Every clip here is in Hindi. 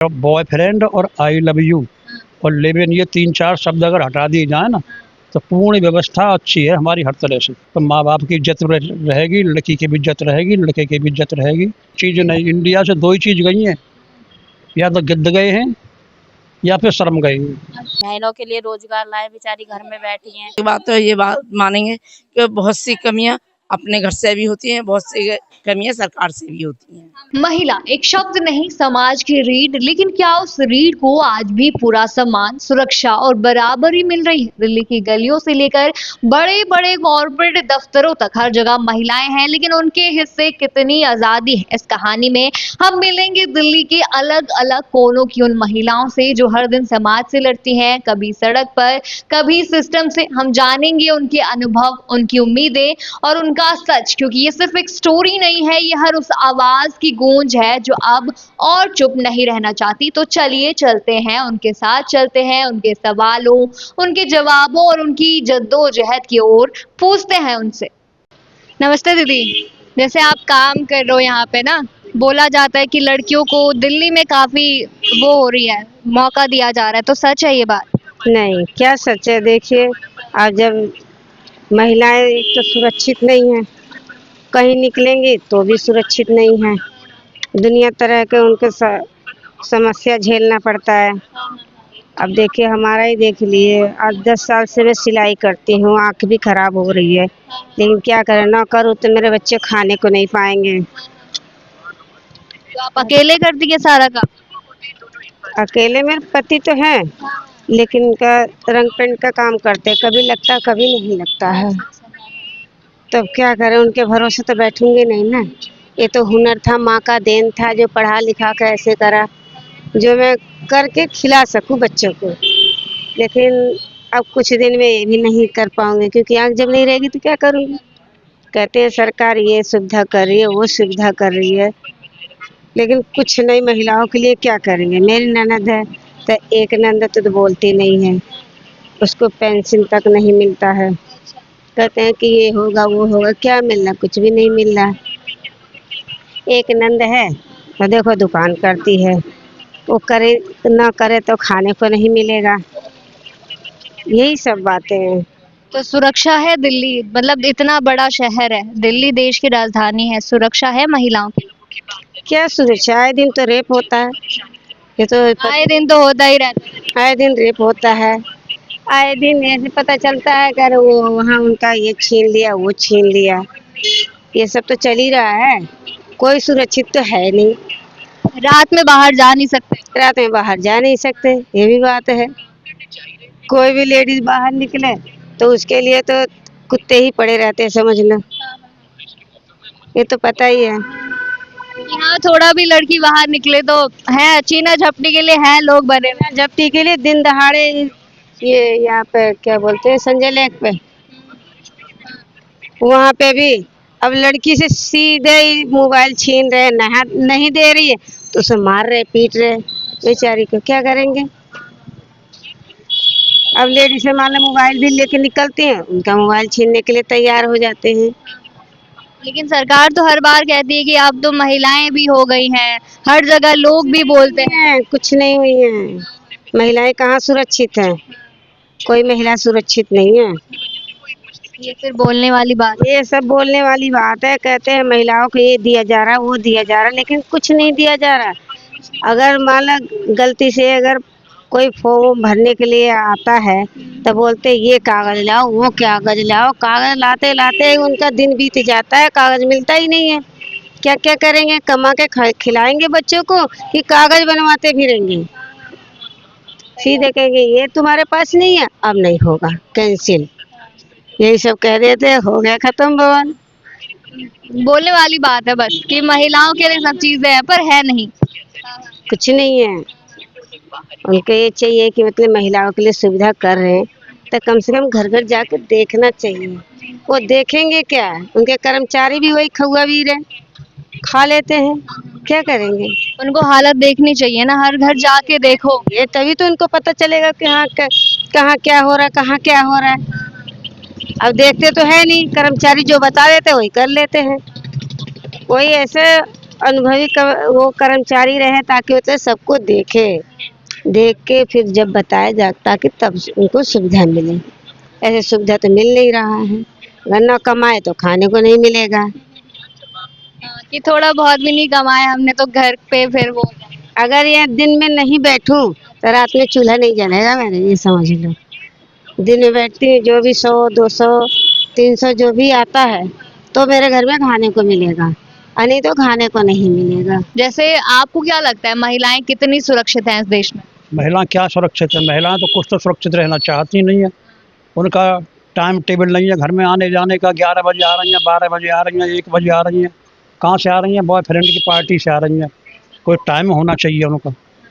बॉयफ्रेंड और आई लव यू और लिव इन, ये 3-4 शब्द अगर हटा दिए जाए ना, तो पूर्ण व्यवस्था अच्छी है हमारी हर तरह से। तो माँ बाप की इज्जत रहेगी, लड़की की भी इज्जत रहेगी, लड़के की भी इज्जत रहेगी। चीज़ नहीं, इंडिया से 2 ही चीज़ गई हैं, या तो गिद्ध गए हैं या फिर शर्म गए हैं। बहनों के लिए रोजगार लाए, बेचारी घर में बैठी हैं। बात तो ये बात मानेंगे कि बहुत सी कमियां अपने घर से भी होती हैं, बहुत सी कमियां सरकार से भी होती हैं। महिला एक शब्द नहीं, समाज की रीढ़, लेकिन क्या उस रीढ़ को आज भी पूरा सम्मान, सुरक्षा और बराबरी मिल रही है? दिल्ली की गलियों से लेकर बड़े बड़े कॉर्पोरेट दफ्तरों तक हर जगह महिलाएं हैं, लेकिन उनके हिस्से कितनी आजादी है? इस कहानी में हम मिलेंगे दिल्ली के अलग अलग कोनों की उन महिलाओं से जो हर दिन समाज से लड़ती हैं, कभी सड़क पर, कभी सिस्टम से। हम जानेंगे उनके अनुभव, उनकी उम्मीदें और उनका सच, क्योंकि ये सिर्फ एक स्टोरी नहीं है, ये हर उस आवाज की गूंज है जो अब और चुप नहीं रहना चाहती। तो चलिए चलते हैं उनके साथ, चलते हैं उनके सवालों, उनके जवाबों और उनकी जद्दोजहद की ओर, पूछते हैं उनसे। नमस्ते दीदी, जैसे आप काम कर रहे हो यहाँ पे ना, बोला जाता है कि लड़कियों को दिल्ली में काफी वो हो रही है, मौका दिया जा रहा है, तो सच है ये बात? नहीं, क्या सच है? देखिए, आज जब महिलाएं एक तो सुरक्षित नहीं है, कहीं निकलेंगी तो भी सुरक्षित नहीं है, दुनिया तरह के उनके समस्या झेलना पड़ता है। अब देखिए, हमारा ही देख लिए, आज 10 साल से मैं सिलाई करती हूँ, आँख भी खराब हो रही है, लेकिन क्या करें, ना करूँ तो मेरे बच्चे खाने को नहीं पाएंगे। तो आप अकेले करती है सारा काम? अकेले, मेरे पति तो हैं, लेकिन उनका रंग पेंट का काम करते, कभी लगता कभी नहीं लगता है। तब क्या करें, उनके भरोसे तो बैठूंगे नहीं ना। ये तो हुनर था, माँ का देन था, जो पढ़ा लिखा कर ऐसे करा जो मैं करके खिला सकूं बच्चों को। लेकिन अब कुछ दिन में ये भी नहीं कर पाऊंगी, क्योंकि आँख जब नहीं रहेगी तो क्या करूंगी। कहते हैं सरकार ये सुविधा कर रही है, वो सुविधा कर रही है, लेकिन कुछ नहीं, महिलाओं के लिए क्या करेंगे। मेरी ननद है, तो एक ननद तो बोलती नहीं है, उसको पेंशन तक नहीं मिलता है। कहते हैं कि ये होगा वो होगा, क्या मिलना, कुछ भी नहीं मिल रहा। एक नंद है तो देखो दुकान करती है, वो करे ना करे तो खाने को नहीं मिलेगा। यही सब बातें हैं। तो सुरक्षा है दिल्ली, मतलब इतना बड़ा शहर है दिल्ली, देश की राजधानी है, सुरक्षा है महिलाओं की? क्या सुरक्षा, आए दिन तो रेप होता है, ये तो आए दिन तो होता ही रहता है। आए दिन रेप होता है, आए दिन ऐसे पता चलता है कि वो वहाँ उनका ये छीन लिया, वो छीन लिया, ये सब तो चल ही रहा है। कोई सुरक्षित तो है नहीं। रात में बाहर जा नहीं सकते? रात में बाहर जा नहीं सकते, ये भी बात है। कोई भी लेडीज बाहर निकले तो उसके लिए तो कुत्ते ही पड़े रहते हैं, समझ लो, ये तो पता ही है। यहाँ थोड़ा भी लड़की बाहर निकले तो है, चीना झपटी के लिए है लोग बने हुए। झपटी के लिए दिन दहाड़े, ये यहाँ पे क्या बोलते हैं, संजय लेक पे, वहाँ पे भी अब लड़की से सीधे ही मोबाइल छीन रहे, नहीं दे रही है तो उसे मार रहे, पीट रहे, बेचारी को क्या करेंगे। अब लेडीज से मान लो मोबाइल भी लेके निकलती हैं, उनका मोबाइल छीनने के लिए तैयार हो जाते हैं। लेकिन सरकार तो हर बार कहती है कि अब तो महिलाएं भी हो गई हैं, हर जगह लोग भी बोलते हैं। कुछ नहीं हुई है, महिलाएं कहाँ सुरक्षित हैं, कोई महिला सुरक्षित नहीं है। ये फिर बोलने वाली बात, ये सब बोलने वाली बात है। कहते हैं महिलाओं को ये दिया जा रहा, वो दिया जा रहा, लेकिन कुछ नहीं दिया जा रहा। अगर मान लो गलती से अगर कोई फॉर्म भरने के लिए आता है तो बोलते ये कागज लाओ, वो कागज लाओ, कागज लाते लाते उनका दिन बीत जाता है, कागज मिलता ही नहीं है। क्या क्या करेंगे, कमा के खिलाएंगे बच्चों को कि कागज बनवाते फिरेंगे। सीधे कहेंगे ये तुम्हारे पास नहीं है, अब नहीं होगा, कैंसिल, यही सब कह देते, हो गया खत्म भवन। बोलने वाली बात है बस कि महिलाओं के लिए सब चीजें हैं, पर है नहीं, कुछ नहीं है। उनको ये चाहिए कि मतलब महिलाओं के लिए सुविधा कर रहे हैं तो कम से कम घर घर जाकर देखना चाहिए। वो देखेंगे क्या, उनके कर्मचारी भी वही खौआ वीर है, खा लेते हैं, क्या करेंगे। उनको हालत देखनी चाहिए ना, हर घर जाके देखो, ये तभी तो उनको पता चलेगा कि हाँ कहाँ क्या हो रहा है, कहाँ क्या हो रहा है। अब देखते तो है नहीं, कर्मचारी जो बता देते वही कर लेते हैं। कोई ऐसे अनुभवी वो कर्मचारी रहे ताकि वो तो सबको देख के फिर जब बताया जाए ताकि तब उनको सुविधा मिले। ऐसे सुविधा तो मिल नहीं रहा है, अगर न कमाए तो खाने को नहीं मिलेगा। कि थोड़ा बहुत भी नहीं कमाया हमने तो घर पे फिर वो अगर ये दिन में नहीं बैठूं तो रात में चूल्हा नहीं जलेगा, मैंने ये समझ लो। दिन में बैठती हूँ, जो भी 100 200 300 जो भी आता है तो मेरे घर में खाने को मिलेगा, और नहीं तो खाने को नहीं मिलेगा। जैसे आपको क्या लगता है महिलाएं कितनी सुरक्षित हैं इस देश में? महिला क्या सुरक्षित है, महिलाएं तो कुछ तो सुरक्षित रहना चाहती नहीं है। उनका टाइम टेबल नहीं है घर में आने जाने का, 11 बजे आ रही हैं, 12 बजे आ रही हैं, 1 बजे आ रही हैं। कहाँ से आ रही हैं? बॉयफ्रेंड की पार्टी से आ रही हैं। कोई टाइम होना चाहिए उनका,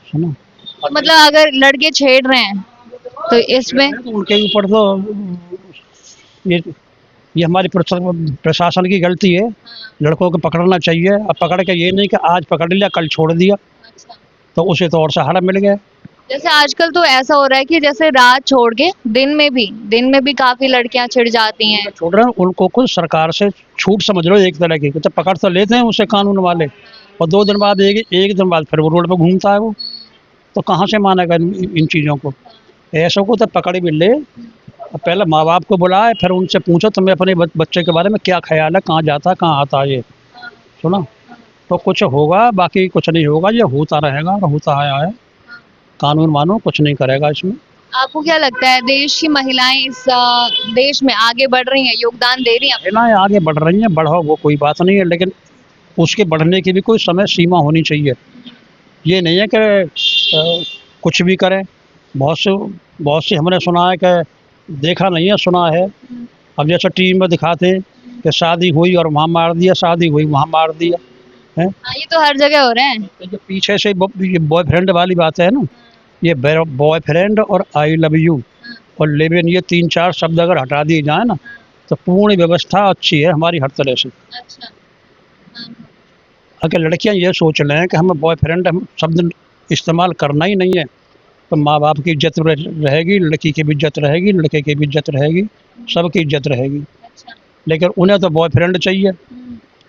है ना। तो मतलब अगर लड़के छेड़ रहे हैं तो इसमें तो उनके ऊपर तो ये ये हमारी प्रशासन की गलती है। लड़कों को पकड़ना चाहिए, अब पकड़ के ये नहीं कि आज पकड़ लिया कल छोड़ दिया, तो उसे तो और सहारा मिल गया। जैसे आजकल तो ऐसा हो रहा है कि जैसे रात छोड़ के दिन में भी काफी लड़कियां छिड़ जाती हैं। छोड़ रहे हैं उनको, कुछ सरकार से छूट समझ लो एक तरह की, तो पकड़ तो लेते हैं उसे कानून वाले, और 2 दिन बाद एक दिन बाद फिर वो रोड पर घूमता है वो, तो कहाँ से मानेगा इन चीज़ों को। ऐसों को तो पकड़ भी ले, पहले माँ बाप को बुलाए, फिर उनसे पूछो तुम्हें अपने बच्चे के बारे में क्या ख्याल है, कहाँ जाता है कहाँ आता है, ये सुना तो कुछ होगा, बाकी कुछ नहीं होगा। ये होता रहेगा और होता आया है, कानून मानो कुछ नहीं करेगा इसमें। आपको क्या लगता है देश की महिलाएं इस देश में आगे बढ़ रही हैं, योगदान दे रही हैं? महिलाएं आगे बढ़ रही हैं, बढ़ो वो कोई बात नहीं है, लेकिन उसके बढ़ने की भी कोई समय सीमा होनी चाहिए। ये नहीं है कि कुछ भी करें। बहुत से हमने सुना है कि देखा नहीं है, सुना है। अब जैसे टीवी में दिखाते हैं कि शादी हुई और वहाँ मार दिया, शादी हुई वहाँ मार दिया है। ये तो हर जगह हो रहे हैं। तो जो पीछे से ये बॉयफ्रेंड वाली बात है ना, ये बॉयफ्रेंड और आई लव यू और लिव इन, ये 3-4 शब्द अगर हटा दिए जाए ना, तो पूर्ण व्यवस्था अच्छी है हमारी हर तरह से। अगर लड़कियां ये सोच लें कि हमें बॉयफ्रेंड शब्द इस्तेमाल करना ही नहीं है, तो माँ बाप की इज्जत रहेगी, लड़की की भी इज्जत रहेगी, लड़के की भी इज्जत रहेगी, सबकी इज्जत रहेगी। लेकिन उन्हें तो बॉयफ्रेंड चाहिए,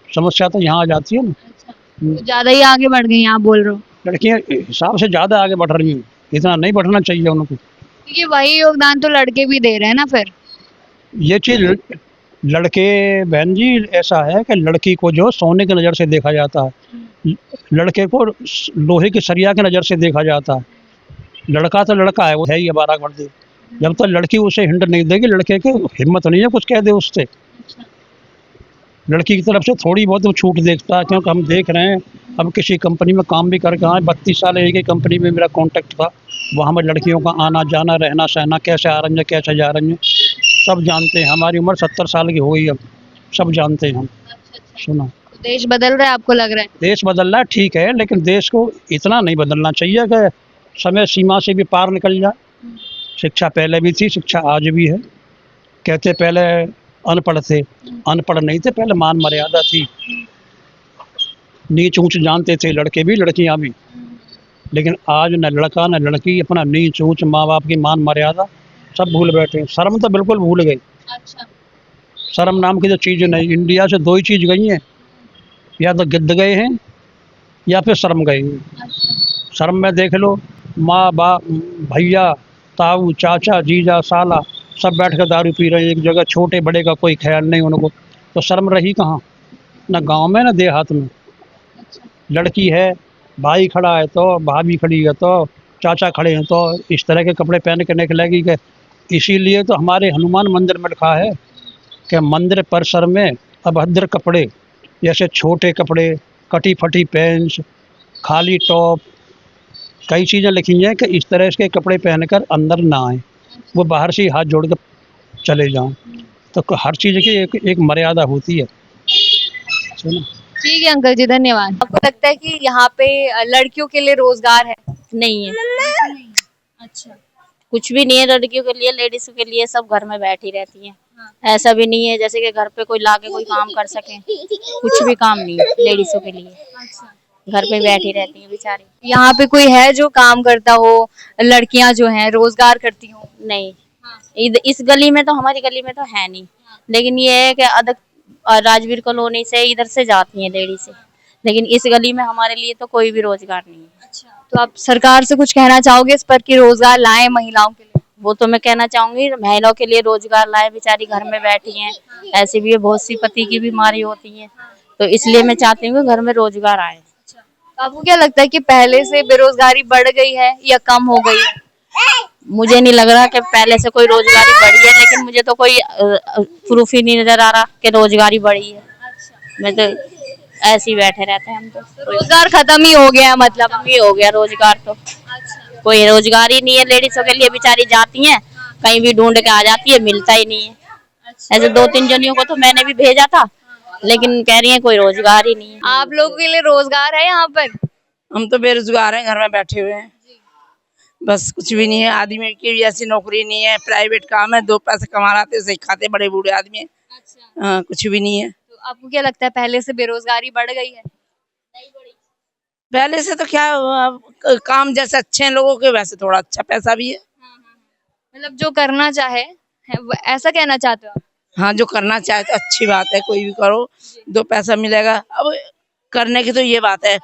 समस्या तो यहाँ आ जाती है ना। तो ज्यादा ही आगे बढ़ गई हैं आप बोल रहे हो, लड़कियां हिसाब से ज़्यादा आगे बढ़ रही हैं, इतना नहीं बढ़ना चाहिए उनको। क्योंकि वही योगदान तो लड़के भी दे रहे हैं ना फिर। ये चीज़ लड़के, बहन जी ऐसा है कि लड़की को जो सोने की नज़र से देखा जाता है, लड़के को लोहे की सरिया की नज़र से देखा जाता है। लड़का तो लड़का है, वो है ही 12 वर्दी। जब तक लड़की उसे हिंट नहीं देगी, लड़के की हिम्मत नहीं है कुछ कह दे उससे। लड़की की तरफ से थोड़ी बहुत वो छूट देखता है, क्योंकि हम देख रहे हैं अब किसी कंपनी में काम भी करके आए, 32 साल एक ही कंपनी में मेरा कॉन्टैक्ट था। वहाँ में लड़कियों का आना जाना, रहना सहना, कैसे आ रही हैं कैसे जा रही हैं, सब जानते हैं। हमारी उम्र 70 साल की हो गई, अब सब जानते हैं हम। सुना तो देश बदल रहा है आपको लग रहा है? देश बदल रहा है ठीक है, लेकिन देश को इतना नहीं बदलना चाहिए कि समय सीमा से भी पार निकल जाए। शिक्षा पहले भी थी, शिक्षा आज भी है। कहते पहले अनपढ़ थे, अनपढ़ नहीं थे, पहले मान मर्यादा थी, नीच ऊंच जानते थे लड़के भी लड़कियां भी। लेकिन आज न लड़का न लड़की अपना नीच ऊंच, माँ बाप की मान मर्यादा सब भूल बैठे। शर्म तो बिल्कुल भूल गई। शर्म नाम की जो चीज़ नहीं, इंडिया से 2 ही चीज़ गई हैं, या तो गिद्ध गए हैं या फिर शर्म गए हैं। शर्म में देख लो, माँ बाप, भैया, ताऊ, चाचा, जीजा, साला सब बैठ कर दारू पी रहे हैं एक जगह, छोटे बड़े का कोई ख्याल नहीं उनको, तो शर्म रही कहाँ, ना गांव में ना देहात में। लड़की है, भाई खड़ा है तो, भाभी खड़ी है तो, चाचा खड़े हैं तो इस तरह के कपड़े पहन के निकलेगी कि। इसीलिए तो हमारे हनुमान मंदिर में लिखा है कि मंदिर परिसर में अभद्र कपड़े, जैसे छोटे कपड़े, कटी फटी पैंट्स, खाली टॉप, कई चीज़ें लिखी हैं कि इस तरह के कपड़े पहनकर अंदर ना आए, वो बाहर से ही हाथ जोड़ कर चले जाएं। तो हर चीज़ की एक मर्यादा होती है। सुनो ठीक है अंकल जी, धन्यवाद। आपको लगता है कि यहाँ पे लड़कियों के लिए रोजगार है? नहीं है, अच्छा। कुछ भी नहीं है लड़कियों के लिए, लेडीज के लिए सब घर में बैठी रहती हैं। ऐसा भी नहीं है जैसे कि घर पे कोई लाके कोई काम कर सके, कुछ भी काम नहीं है लेडीजों के लिए, घर पे बैठी रहती हैं बेचारी। यहाँ पे कोई है जो काम करता हो, लड़कियां जो हैं रोजगार करती हो? नहीं, इस गली में तो, हमारी गली में तो है नहीं, लेकिन ये है कि राजवीर कॉलोनी से इधर से जाती हैं लेडीज से, लेकिन इस गली में हमारे लिए तो कोई भी रोजगार नहीं है। अच्छा, तो आप सरकार से कुछ कहना चाहोगे इस पर कि रोजगार लाएं महिलाओं के लिए? वो तो मैं कहना चाहूंगी महिलाओं के लिए रोजगार लाए, बेचारी घर में बैठी हैं, ऐसे भी बहुत सी पति की बीमारी होती है, तो इसलिए मैं चाहती हूँ कि घर में रोजगार आए। तो आपको क्या लगता है कि पहले से बेरोजगारी बढ़ गई है या कम हो गई है? मुझे नहीं लग रहा कि पहले से कोई रोजगारी बढ़ी है, लेकिन मुझे तो कोई प्रूफ ही नहीं नजर आ रहा कि रोजगारी बढ़ी है। मैं तो ऐसे ही बैठे रहते हैं हम तो। रोजगार खत्म ही हो गया है मतलब? कम ही हो गया रोजगार तो, कोई रोजगार ही नहीं है। लेडीजों के लिए बेचारी जाती हैं, कहीं भी ढूंढ के आ जाती है, मिलता ही नहीं है। ऐसे 2-3 जनियों को तो मैंने भी भेजा था, लेकिन कह रही है कोई रोजगार ही नहीं है। आप लोगों के लिए रोजगार है यहाँ पर? हम तो बेरोजगार हैं, घर में बैठे हुए हैं, बस कुछ भी नहीं है। आदमी की भी ऐसी नौकरी नहीं है, प्राइवेट काम है, 2 पैसे कमा लाते सही खाते, बड़े बूढ़े आदमी हैं। हाँ, कुछ भी नहीं है। तो आपको क्या लगता है पहले से बेरोजगारी बढ़ गई है? पहले से तो क्या काम जैसे अच्छे हैं लोगों के, वैसे थोड़ा अच्छा पैसा भी है। मतलब जो करना चाहे ऐसा कहना चाहते हो आप? हाँ, जो करना चाहे तो अच्छी बात है, कोई भी करो, 2 पैसा मिलेगा। अब करने की तो ये बात है,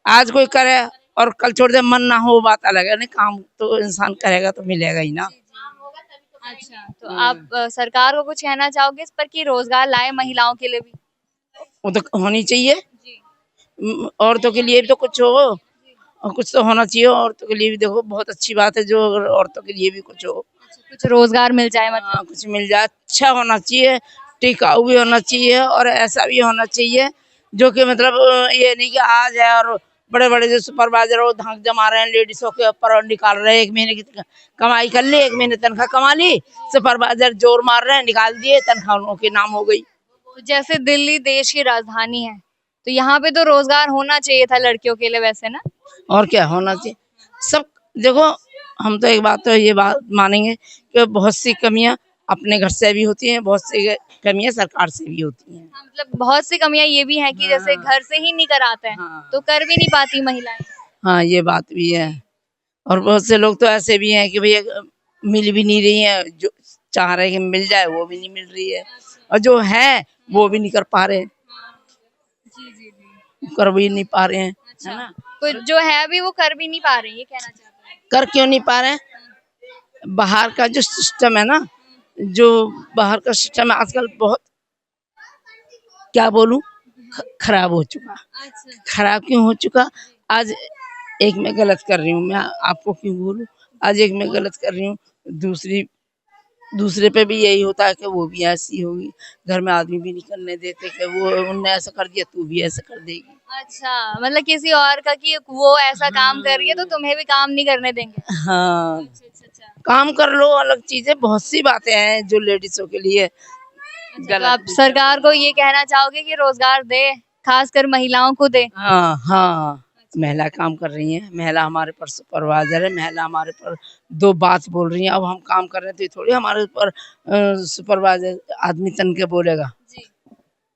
आज कोई करे और कल छोड़ दे, मन ना हो वो बात अलग है, नहीं काम तो इंसान करेगा तो मिलेगा ही ना। अच्छा, तो आप सरकार को कुछ कहना चाहोगे इस पर कि रोजगार लाए महिलाओं के लिए भी? वो तो होनी चाहिए, औरतों के लिए भी तो कुछ हो, और कुछ तो होना चाहिए। औरतों के लिए भी देखो बहुत अच्छी बात है, जो औरतों के लिए भी कुछ हो, कुछ रोजगार मिल जाए मतलब? हाँ, कुछ मिल जाए, अच्छा होना चाहिए, टिकाऊ भी होना चाहिए, और ऐसा भी होना चाहिए जो कि मतलब ये नहीं कि आज है और बड़े बड़े जो सुपरवाइजर वो धाक जमा रहे हैं लेडीजों के ऊपर और निकाल रहे हैं। 1 महीने की कमाई कर ली, 1 महीने तनख्वाह कमा ली, सुपरवाइजर जोर मार रहे हैं, निकाल दिए, तनख्वाह उनके के नाम हो गई। तो जैसे दिल्ली देश की राजधानी है, तो यहाँ पे तो रोजगार होना चाहिए था लड़कियों के लिए वैसे ना? और क्या होना चाहिए सब। देखो, हम तो एक बात तो ये बात मानेंगे कि बहुत सी कमियां अपने घर से भी होती हैं, बहुत सी कमियां सरकार से भी होती हैं। हाँ, मतलब बहुत सी कमियां ये भी हैं कि जैसे घर से ही नहीं कराते हैं, हाँ। तो कर भी नहीं पाती महिलाएं। हाँ, ये बात भी है। और बहुत से लोग तो ऐसे भी हैं कि भैया मिल भी नहीं रही है, जो चाह रहे हैं कि मिल जाए वो भी नहीं मिल रही है, और जो है वो भी नहीं कर पा रहे हैं, कर भी नहीं पा रहे हैं, है ना। कुछ जो है भी वो कर भी नहीं पा रही, ये कहना चाहते हैं? कर क्यों नहीं पा रहे हैं? बाहर का जो सिस्टम है ना, जो बाहर का सिस्टम है आजकल बहुत, क्या बोलूं, खराब हो चुका। खराब क्यों हो चुका? आज एक मैं गलत कर रही हूँ, मैं आपको क्यों बोलूं, आज एक मैं गलत कर रही हूँ, दूसरे पे भी यही होता है कि वो भी ऐसी होगी, घर में आदमी भी नहीं करने देते कि वो उनने ऐसा कर दिया तू भी ऐसा कर देगी। अच्छा, मतलब किसी और का कि वो ऐसा काम कर रही है तो तुम्हें भी काम नहीं करने देंगे? हाँ, अच्छा। काम कर लो, अलग चीजें, बहुत सी बातें हैं जो लेडीजों के लिए तो आप सरकार को ये कहना चाहोगे कि रोजगार दे, खासकर महिलाओं को दे? हाँ हाँ, महिला काम कर रही है, महिला हमारे पर सुपरवाइजर है, महिला हमारे पर 2 बात बोल रही है। अब हम काम कर रहे हैं तो ये थोड़ी हमारे ऊपर सुपरवाइजर आदमी तन के बोलेगा,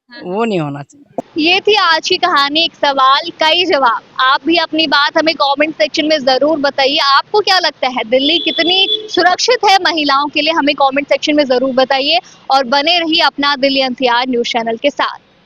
वो नहीं होना चाहिए। ये थी आज की कहानी, एक सवाल कई जवाब। आप भी अपनी बात हमें कमेंट सेक्शन में जरूर बताइए, आपको क्या लगता है दिल्ली कितनी सुरक्षित है महिलाओं के लिए? हमें कमेंट सेक्शन में जरूर बताइए और बने रहिए अपना दिल्ली NCR न्यूज चैनल के साथ।